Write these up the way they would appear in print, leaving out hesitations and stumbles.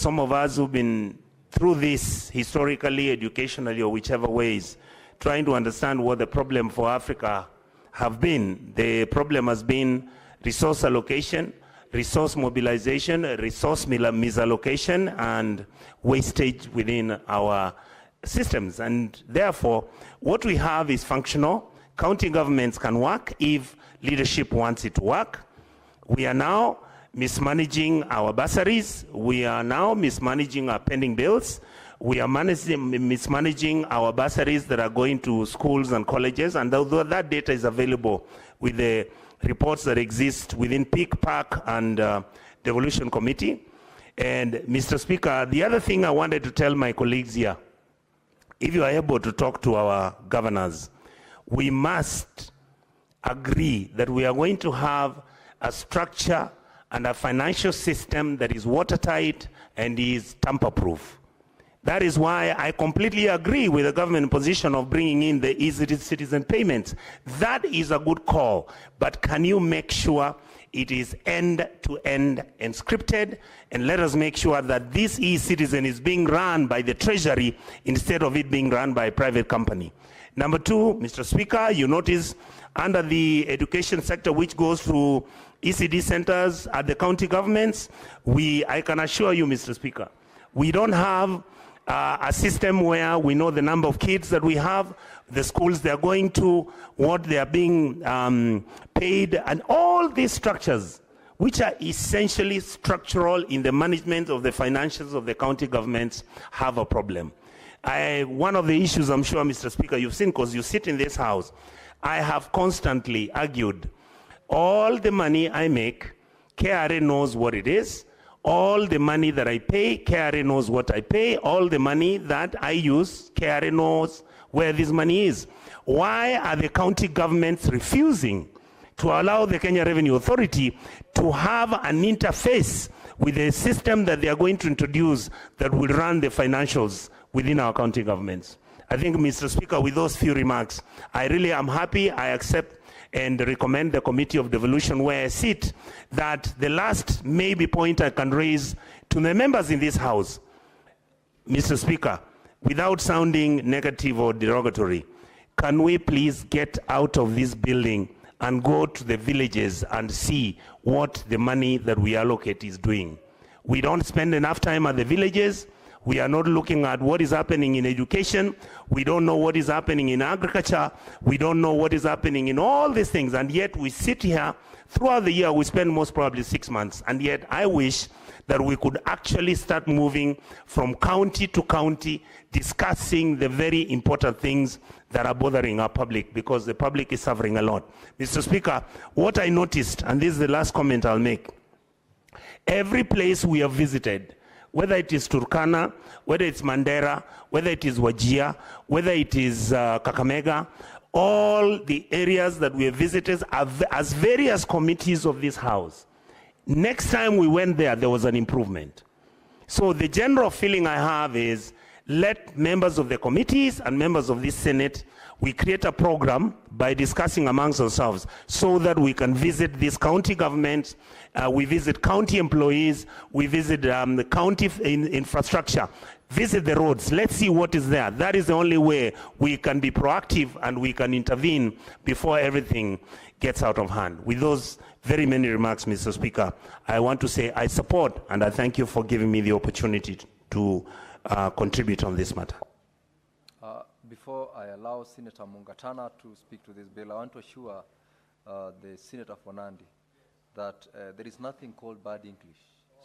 some of us who've been through this historically, educationally, or whichever ways, trying to understand what the problem for Africa have been. The problem has been resource allocation, resource mobilization, resource misallocation, and wastage within our systems. And therefore, what we have is functional. County governments can work if leadership wants it to work. We are now mismanaging our bursaries. We are now mismanaging our pending bills. We are mismanaging our bursaries that are going to schools and colleges, and although that data is available with the reports that exist within Peak, Park, and Devolution Committee. And Mr. Speaker, the other thing I wanted to tell my colleagues here, if you are able to talk to our governors, we must agree that we are going to have a structure and a financial system that is watertight and is tamper-proof. That is why I completely agree with the government position of bringing in the e-citizen payments. That is a good call, but can you make sure it is end-to-end encrypted, and let us make sure that this e-citizen is being run by the Treasury instead of it being run by a private company. Number two, Mr. Speaker, you notice under the education sector, which goes through ECD centers at the county governments, I can assure you, Mr. Speaker, we don't have a system where we know the number of kids that we have, the schools they're going to, what they are being paid, and all these structures, which are essentially structural in the management of the financials of the county governments, have a problem. One of the issues, I'm sure, Mr. Speaker, you've seen, because you sit in this house, I have constantly argued, all the money I make, KRA knows what it is. All the money that I pay, KRA knows what I pay. All the money that I use, KRA knows where this money is. Why are the county governments refusing to allow the Kenya Revenue Authority to have an interface with the system that they are going to introduce that will run the financials within our county governments? I think, Mr. Speaker, with those few remarks, I really am happy. I accept and recommend the Committee of Devolution, where I sit, that the last maybe point I can raise to the members in this House, Mr. Speaker, without sounding negative or derogatory, can we please get out of this building and go to the villages and see what the money that we allocate is doing? We don't spend enough time at the villages. We are not looking at what is happening in education. We don't know what is happening in agriculture. We don't know what is happening in all these things. And yet we sit here throughout the year. We spend most probably 6 months. And yet I wish that we could actually start moving from county to county, discussing the very important things that are bothering our public, because the public is suffering a lot. Mr. Speaker, what I noticed, and this is the last comment I'll make, every place we have visited, whether it is Turkana, whether it's Mandera, whether it is Wajir, whether it is Kakamega, all the areas that we have visited as various committees of this House. Next time we went there, there was an improvement. So the general feeling I have is, let members of the committees and members of this Senate, we create a program by discussing amongst ourselves so that we can visit these county governments, we visit county employees, we visit the county infrastructure, visit the roads. Let's see what is there. That is the only way we can be proactive and we can intervene before everything gets out of hand. With those very many remarks, Mr. Speaker, I want to say I support and I thank you for giving me the opportunity to contribute on this matter. Before I allow Senator Mungatana to speak to this bill, I want to assure the Senator for Nandi that there is nothing called bad English.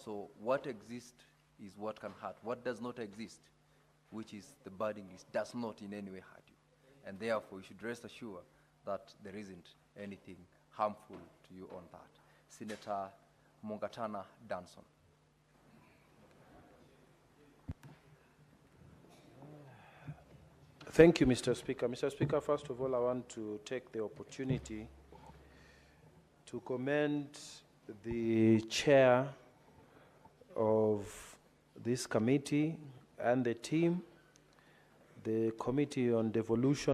So what exists is what can hurt. What does not exist, which is the bad English, does not in any way hurt you. And therefore, you should rest assured that there isn't anything harmful to you on that. Senator Mungatana Danson. Thank you, Mr. Speaker. Mr. Speaker, first of all, I want to take the opportunity to commend the chair of this committee and the team, the Committee on Devolution.